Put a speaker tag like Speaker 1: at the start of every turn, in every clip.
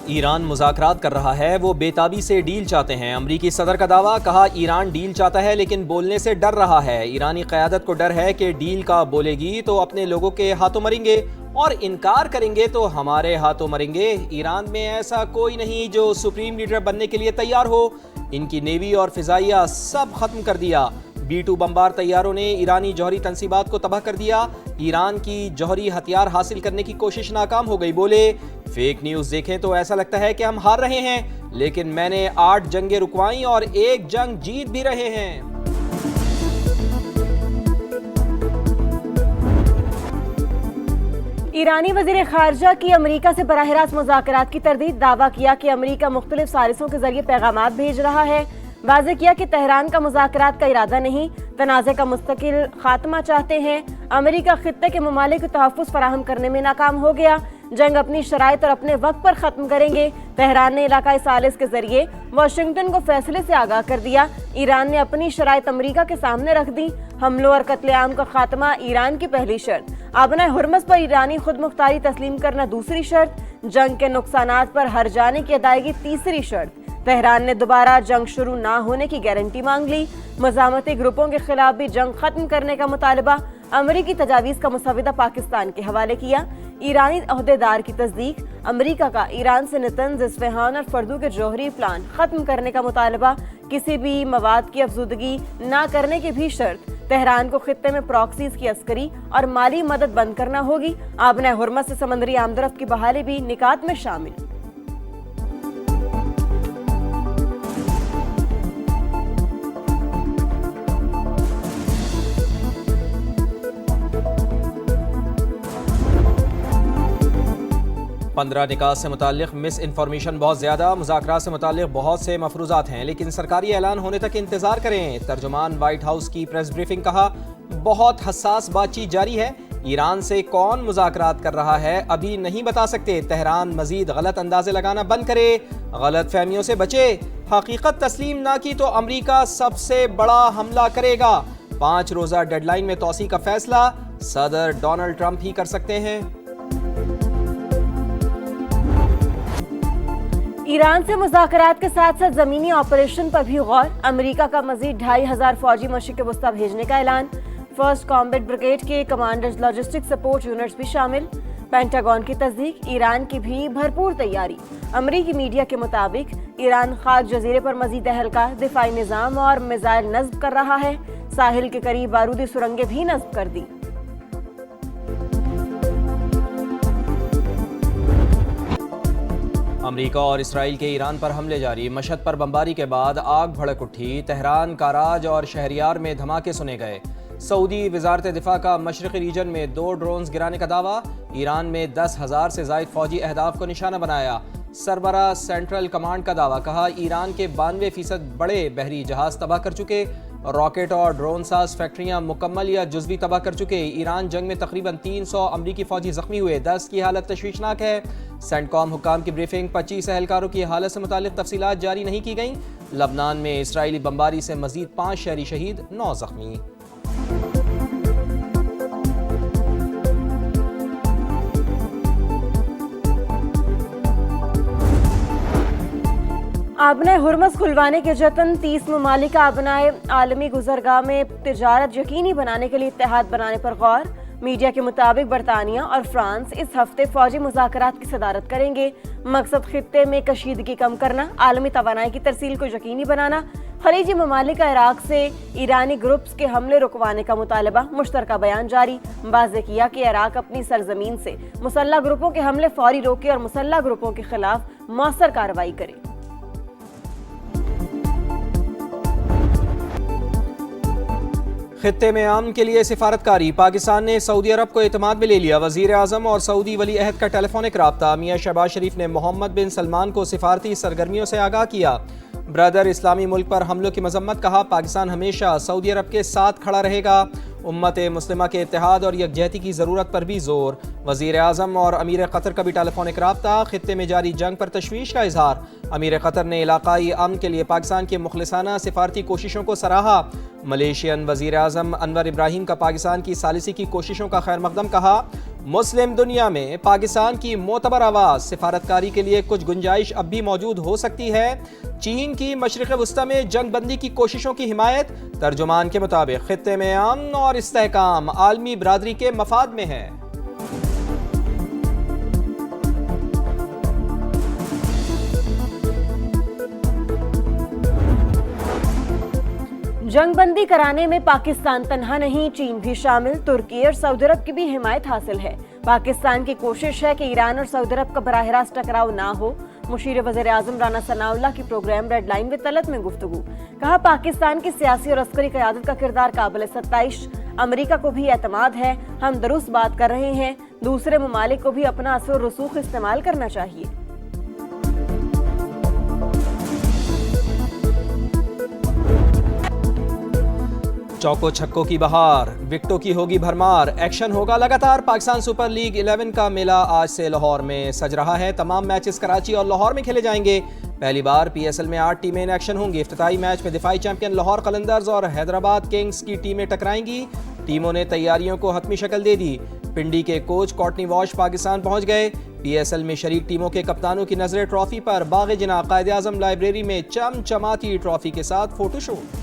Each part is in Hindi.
Speaker 1: ईरान मुज़ाकरात कर रहा है, वो बेताबी से डील चाहते हैं। अमरीकी सदर का दावा, कहा ईरान डील चाहता है लेकिन बोलने से डर रहा है। ईरानी क़यादत को डर है कि डील का बोलेगी तो अपने लोगों के हाथों मरेंगे और इनकार करेंगे तो हमारे हाथों मरेंगे। ईरान में ऐसा कोई नहीं जो सुप्रीम लीडर बनने के लिए तैयार हो। इनकी नेवी और फिजाइया सब खत्म कर दिया। B-2 बमबार तैयारों ने ईरानी जौहरी तंसीबात को तबाह कर दिया। ईरान की जौहरी हथियार हासिल करने की कोशिश नाकाम हो गई। बोले, फेक न्यूज़ देखें तो ऐसा लगता है कि हम हार रहे हैं, लेकिन मैंने 8 जंगें रुकवाई और 1 जंग जीत भी रहे हैं।
Speaker 2: ईरानी वज़ीर ख़ारजा की अमरीका से बराह रास्त मुज़ाकरात की तरदीद। दावा किया कि अमरीका मुख्तलिफ सालिसों के जरिए पैगामात भेज रहा है। वाज़ेह किया कि तेहरान का मुज़ाकरात का इरादा नहीं, तनाज़े का मुस्तकिल खात्मा चाहते हैं। अमरीका खित्ते के ममालिक को तहफ़्फ़ुज़ फराहम करने में नाकाम हो गया। जंग अपनी शराइत और अपने वक्त पर ख़त्म करेंगे। तेहरान ने इलाकाई सालिस के जरिए वाशिंगटन को फैसले से आगाह कर दिया। ईरान ने अपनी शराइत अमरीका के सामने रख दी। हमलों और कत्लेआम का खात्मा ईरान की पहली शर्त। आबना हुर्मस पर ईरानी खुद मुख्तारी तस्लीम करना दूसरी शर्त। जंग के नुकसानात पर हर जाने की अदायगी तीसरी शर्त। तेहरान ने दोबारा जंग शुरू ना होने की गारंटी मांग ली। मज़ामती ग्रुपों के खिलाफ भी जंग खत्म करने का मुतालबा। अमरीकी तजावीज़ का मुसविदा पाकिस्तान के हवाले किया। ईरानी अहदेदार की तस्दीक, अमरीका का ईरान से नतंज, इस्फहान और फर्दू के जौहरी प्लान खत्म करने का मुतालबा। किसी भी मवाद की अफजुदगी ना करने की भी शर्त। तेहरान को खित्ते में प्रॉक्सीज की अस्करी और माली मदद बंद करना होगी। आबना हुर्मस से समंदरी आमदरफ्त की बहाली भी निकात में शामिल।
Speaker 1: पंद्रह निकाह से मुताल्लिक मिस इन्फॉर्मेशन बहुत ज़्यादा। मुज़ाकरात से मुताल्लिक बहुत से मफरूज़ात हैं, लेकिन सरकारी ऐलान होने तक इंतज़ार करें। तर्जुमान वाइट हाउस की प्रेस ब्रीफिंग, कहा बहुत हसास बातचीत जारी है। ईरान से कौन मुज़ाकरात कर रहा है अभी नहीं बता सकते। तेहरान मज़ीद गलत अंदाज़े लगाना बंद करे, गलत फहमियों से बचे। हकीकत तस्लीम ना की तो अमरीका सबसे बड़ा हमला करेगा। 5 रोज़ा डेडलाइन में तोसी का फैसला सदर डोनाल्ड ट्रंप ही कर सकते हैं।
Speaker 2: ईरान से मुज़ाकरात के साथ साथ ज़मीनी ऑपरेशन पर भी गौर। अमेरिका का मज़ीद 2500 फौजी मशक़ वस्ता भेजने का ऐलान। फर्स्ट कॉम्बैट ब्रिगेड के कमांडर्स लॉजिस्टिक सपोर्ट यूनिट्स भी शामिल। पेंटागन की तस्दीक, ईरान की भी भरपूर तैयारी। अमरीकी मीडिया के मुताबिक ईरान खाक जजीरे पर मज़ीद एहलकार, दिफाई निज़ाम और मिसाइल नस्ब कर रहा है। साहिल के करीब बारूदी सुरंगें भी नस्ब कर दी।
Speaker 1: अमरीका और इसराइल के ईरान पर हमले जारी। मशहद पर बमबारी के बाद आग भड़क उठी। तेहरान, कराज और शहरियार में धमाके सुने गए। सऊदी वजारत दिफा का मशरक़ी रीजन में 2 ड्रोन्स गिराने का दावा। ईरान में 10,000 से ज़ायद फौजी अहदाफ को निशाना बनाया। सरबरा सेंट्रल कमांड का दावा, कहा ईरान के 92% बड़े बहरी जहाज तबाह कर चुके। रॉकेट और ड्रोन साज फैक्ट्रियां मुकम्मल या जुज़वी तबाह कर चुके। ईरान जंग में तकरीबन 300 अमरीकी फौजी जख्मी हुए। 10 की हालत तशवीशनाक है। सेंटकॉम हुक्काम की ब्रीफिंग, 25 एहलकारों की हालत से मुतालिक तफसीलात जारी नहीं की गई। लबनान में इसराइली बमबारी से मजीद 5 शहरी शहीद, 9 जख्मी।
Speaker 2: आबना हुर्मस खुलवाने के जतन। 30 ममालिक आबनाए आलमी गुजरगाह में तिजारत यकीनी बनाने के लिए इत्तेहाद बनाने पर गौर। मीडिया के मुताबिक बरतानिया और फ्रांस इस हफ्ते फौजी मुज़ाकरात की सदारत करेंगे। मकसद खित्ते में कशीदगी कम करना, आलमी तवानाई की तरसील को यकीनी बनाना। खलीजी ममालिक का इराक से ईरानी ग्रुप्स के हमले रुकवाने का मुतालबा। मुश्तरका बयान जारी। वाज़ेह किया कि इराक अपनी सरजमीन से मुसल्लह ग्रुपों के हमले फौरी रोके और मुसल्लह ग्रुपों के खिलाफ मौसर कार्रवाई करे।
Speaker 1: खित्ते में अमन के लिए सिफारतकारी। पाकिस्तान ने सऊदी अरब को एतमाद में ले लिया। वज़ीर आज़म और सऊदी वली अहद का टेलीफोनिक राब्ता। मियां शहबाज शरीफ ने मोहम्मद बिन सलमान को सिफारती सरगर्मियों से आगाह किया। ब्रदर इस्लामी मुल्क पर हमलों की मजम्मत, कहा पाकिस्तान हमेशा सऊदी अरब के साथ खड़ा रहेगा। उम्मत मुस्लिमा के इत्तेहाद और यकजहती की ज़रूरत पर भी जोर। वज़ीर आज़म और अमीर क़तर का भी टेलीफोनिक रब्ता, खित्ते में जारी जंग पर तशवीश का इजहार। अमीर क़तर ने इलाकाई अमन के लिए पाकिस्तान की मुखलिसाना सिफारती कोशिशों को सराहा। मलेशियन वज़ीर आज़म अनवर इब्राहिम का पाकिस्तान की सालिसी की कोशिशों का खैर मकदम, कहा मुस्लिम दुनिया में पाकिस्तान की मोतबर आवाज़ सिफारतकारी के लिए कुछ गुंजाइश अब भी मौजूद हो सकती है। चीन की मशरिक़ वस्ता में जंग बंदी की कोशिशों की हिमायत। तर्जुमान के मुताबिक खित्ते में अमन और इस्तेहकाम आलमी बरादरी के मफाद में है।
Speaker 2: जंगबंदी कराने में पाकिस्तान तन्हा नहीं, चीन भी शामिल। तुर्की और सऊदी अरब की भी हिमायत हासिल है। पाकिस्तान की कोशिश है कि ईरान और सऊदी अरब का बराह रास्त टकराव ना हो। मुशीर वज़ीर आज़म राना सनाउल्लाह की programme red line with Talat में गुफ्तगू, कहा पाकिस्तान की सियासी और अस्करी क़यादत का किरदार काबिल सत्ताइश। अमेरिका को भी एतमाद है, हम दुरुस्त बात कर रहे हैं। दूसरे ममालिक को भी अपना असर और रसूख इस्तेमाल करना चाहिए।
Speaker 1: चौको छक्कों की बहार, विकेटों की होगी भरमार, एक्शन होगा लगातार। पाकिस्तान सुपर लीग 11 का मेला आज से लाहौर में सज रहा है। तमाम मैचेस कराची और लाहौर में खेले जाएंगे। पहली बार PSL में 8 टीमें इन एक्शन होंगी। इफ्तिताई मैच में दिफाई चैंपियन लाहौर कलंदर्स और हैदराबाद किंग्स की टीमें टकराएंगी। टीमों ने तैयारियों को हतमी शक्ल दे दी। पिंडी के कोच कॉटनी वॉश पाकिस्तान पहुंच गए। PSL में शरीक टीमों के कप्तानों की नजरें ट्रॉफी पर। बाग़ जिना कायदे आज़म लाइब्रेरी में चमचमाती ट्रॉफी के साथ फोटोशूट।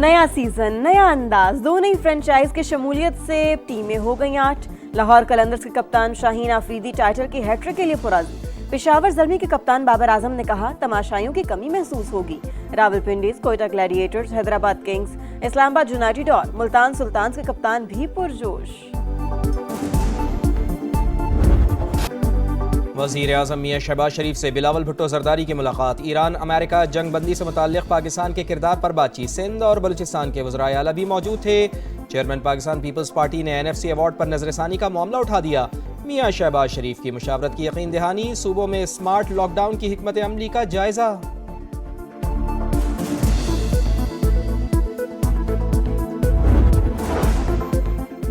Speaker 2: नया सीजन, नया अंदाज, दो नई फ्रेंचाइज की शमूलियत से टीमें हो गई 8। लाहौर कलंदर्स के कप्तान शाहीन आफरीदी टाइटल की हैट्रिक के लिए पुरज़्म। पेशावर ज़ल्मी के कप्तान बाबर आजम ने कहा तमाशाइयों की कमी महसूस होगी। Rawalpindiz, Quetta Gladiators, Hyderabad Kings, Islamabad United और मुल्तान सुल्तान्स के कप्तान भी पुरजोश।
Speaker 1: वज़ीर आज़म मियां शहबाज शरीफ से बिलावल भुट्टो जरदारी की मुलाकात। ईरान अमेरिका जंग बंदी से मुताल्लिक़ पाकिस्तान के किरदार पर बातचीत। सिंध और बलूचिस्तान के वज़राए आला भी मौजूद थे। चेयरमैन पाकिस्तान पीपल्स पार्टी ने NFC अवार्ड पर नजरसानी का मामला उठा दिया। मियां शहबाज शरीफ की मुशावरत की यकीन दहानी। सूबों में स्मार्ट लॉकडाउन की हिकमत अमली का जायजा।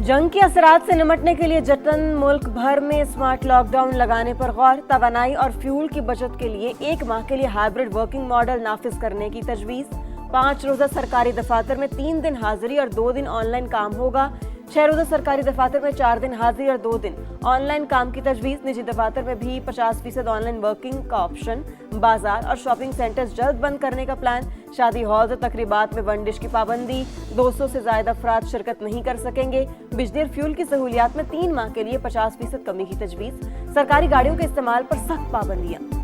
Speaker 2: जंग के असरात से निमटने के लिए जतन, मुल्क भर में स्मार्ट लॉकडाउन लगाने पर गौर। तवानाई और फ्यूल की बचत के लिए 1 माह के लिए हाइब्रिड वर्किंग मॉडल नाफिज करने की तजवीज़। 5 रोज़ा सरकारी दफातर में 3 दिन हाजिरी और 2 दिन ऑनलाइन काम होगा। 6 रोज़ा सरकारी दफातर में 4 दिन हाजिरी और 2 दिन ऑनलाइन काम की तजवीज़। निजी दफातर में भी 50% ऑनलाइन वर्किंग का ऑप्शन। बाजार और शॉपिंग सेंटर्स जल्द बंद करने का प्लान। शादी हॉल्स और तकरीबात में 1 डिश की पाबंदी। 200 से ज्यादा अफराद शिरकत नहीं कर सकेंगे। बिजली और फ्यूल की सहूलियात में 3 माह के लिए 50% कमी की तजवीज़। सरकारी गाड़ियों के इस्तेमाल पर सख्त पाबंदियाँ।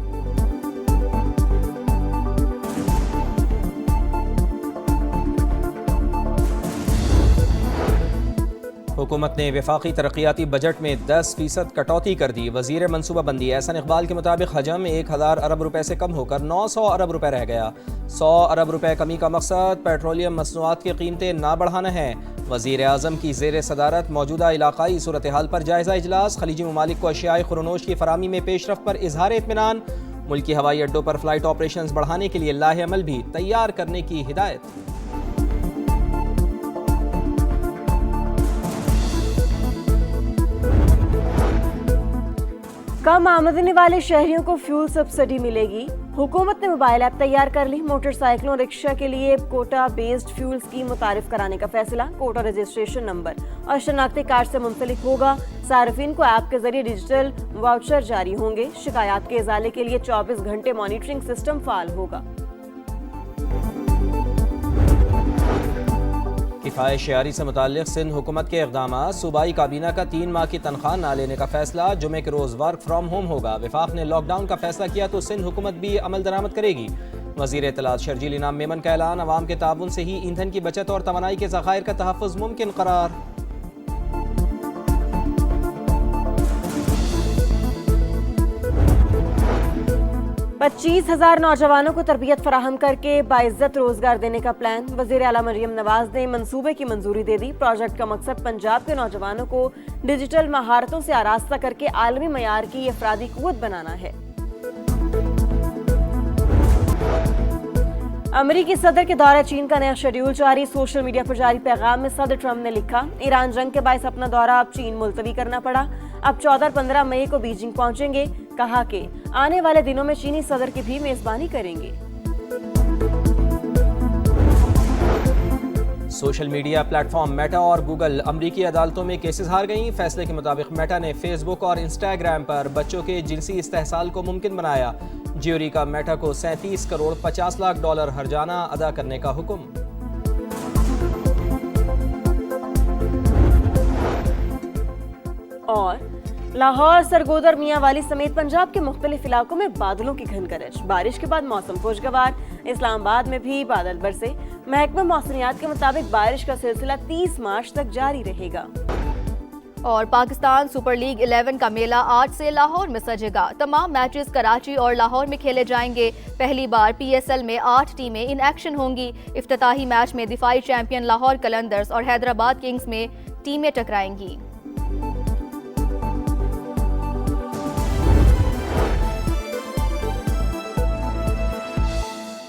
Speaker 1: हुकूमत ने वफाकी तरक्याती बजट में 10% कटौती कर दी। वज़ीर मनसूबाबंदी एहसन इकबाल के मुताबिक हजम 1000 अरब रुपए से कम होकर 900 अरब रुपए रह गया। 100 अरब रुपए कमी का मकसद पेट्रोलियम मसनूआत की कीमतें ना बढ़ाना है। वज़ीर आज़म की ज़ेर सदारत मौजूदा इलाकाई सूरत हाल पर जायज़ा इजलास। खलीजी ममालिक को अशियाए खुरनोश की फरामी में पेशरफ पर इजहार इत्मीनान। मुल्की हवाई अड्डों पर फ़्लाइट ऑपरेशंस बढ़ाने के लिए लाहे अमल भी तैयार करने की हिदायत।
Speaker 2: कम आमदनी वाले शहरियों को फ्यूल सब्सिडी मिलेगी। हुकूमत ने मोबाइल ऐप तैयार कर ली। मोटरसाइकिलों रिक्शा के लिए कोटा बेस्ड फ्यूल स्कीम मुतारिफ कराने का फैसला। कोटा रजिस्ट्रेशन नंबर और शनाख्ती कार्ड से मुंसलिक होगा। सार्फिन को ऐप के जरिए डिजिटल वाउचर जारी होंगे। शिकायत के इजाले के लिए 24 घंटे मॉनिटरिंग सिस्टम फाल होगा।
Speaker 1: किफ़ायत शेयारी से मुताल्लिक़ सिंध हुकूमत के इक़दाम। सूबाई काबीना का 3 माह की तनख्वाह ना लेने का फैसला। जुमे के रोज़ वर्क फ्राम होम होगा। वफाक ने लॉकडाउन का फैसला किया तो सिंध हुकूमत भी अमल दरामद करेगी। वज़ीर इत्तलात शर्जील इनाम मेमन का ऐलान। अवाम के ताउन से ही ईंधन की बचत और तवानाई के ज़खायर का तहफ़्फ़ुज़ मुमकिन करार।
Speaker 2: 25,000 नौजवानों को तरबियत फराहम करके बाइज्जत रोजगार देने का प्लान। वजीर आला मरियम नवाज ने मंसूबे की मंजूरी दे दी। प्रोजेक्ट का मकसद पंजाब के नौजवानों को डिजिटल महारतों से आरास्ता करके आलमी मयार की अफरादी कुव्वत बनाना है। अमेरिकी सदर के दौरा चीन का नया शेड्यूल जारी। सोशल मीडिया पर जारी पैगाम में सदर ट्रंप ने लिखा, ईरान जंग के बायस अपना दौरा अब चीन मुलतवी करना पड़ा। अब 14 और 15 मई को बीजिंग पहुंचेंगे। कहा कि आने वाले दिनों में चीनी सदर की भी मेजबानी करेंगे।
Speaker 1: सोशल मीडिया प्लेटफॉर्म मेटा और गूगल अमरीकी अदालतों में केसेस हार गईं। फैसले के मुताबिक मेटा ने फेसबुक और इंस्टाग्राम पर बच्चों के जिनसी इस्तेहसाल को मुमकिन बनाया। ज्यूरी का मेटा को 37 करोड़ 50 लाख डॉलर हर्जाना अदा करने का हुक्म।
Speaker 2: और लाहौर, सरगोदर, मियांवाली समेत पंजाब के मुख्तलिफ इलाकों में बादलों की घन गरज। बारिश के बाद मौसम खुशगवार। इस्लामाबाद में भी बादल बरसे। महकमा मौसमियात के मुताबिक बारिश का सिलसिला 30 मार्च तक जारी रहेगा।
Speaker 3: और पाकिस्तान सुपर लीग 11 का मेला आज से लाहौर में सजेगा। तमाम मैचेस कराची और लाहौर में खेले जाएंगे। पहली बार PSL में 8 टीमें इन एक्शन होंगी। इफ्तिताही मैच में दिफाई चैंपियन लाहौर कलंदर्स और हैदराबाद किंग्स में टीमें टकराएंगी।